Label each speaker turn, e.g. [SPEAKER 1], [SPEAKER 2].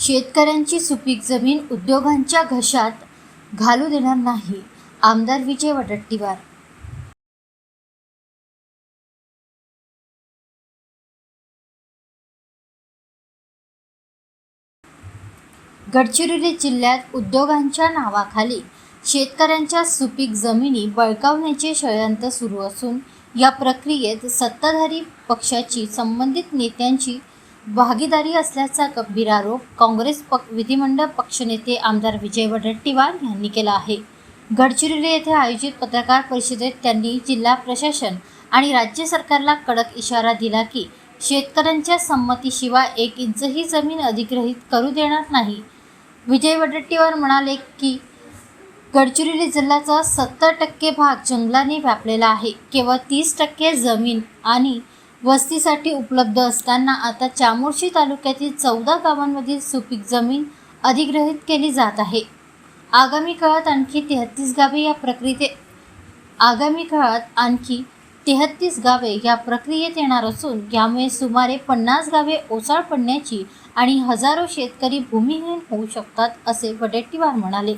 [SPEAKER 1] शेतकऱ्यांची सुपीक जमीन उद्योगांच्या घशात घालू देणार नाही, आमदार विजय वडेट्टीवार. गडचिरोली जिल्ह्यात उद्योगांच्या नावाखाली शेतकऱ्यांच्या सुपीक जमिनी बळकावण्याचे षडयंत्र सुरू असून या प्रक्रियेत सत्ताधारी पक्षाची संबंधित नेत्यांची भागीदारी असल्याचा गंभीर आरोप काँग्रेस विधिमंडळ पक्षनेते आमदार विजय वडेट्टीवार यांनी केला आहे. गडचिरोली येथे आयोजित पत्रकार परिषदेत त्यांनी जिल्हा प्रशासन आणि राज्य सरकारला कडक इशारा दिला की शेतकऱ्यांच्या संमतीशिवाय 1 इंचही जमीन अधिग्रहित करू देणार नाही. विजय वडेट्टीवार म्हणाले की गडचिरोली जिल्ह्याचा 70% भाग जंगलाने व्यापलेला आहे. केवळ 30% जमीन आणि वस्तीसाठी उपलब्ध असताना आता चामोर्शी तालुक्यातील 14 गावांमधील सुपीक जमीन अधिग्रहित केली जात आहे. आगामी काळात आणखी 33 गावे या प्रक्रियेत येणार असून यामुळे सुमारे 50 गावे ओसाड पडण्याची आणि हजारो शेतकरी भूमिहीन होऊ शकतात, असे वडेट्टीवार म्हणाले.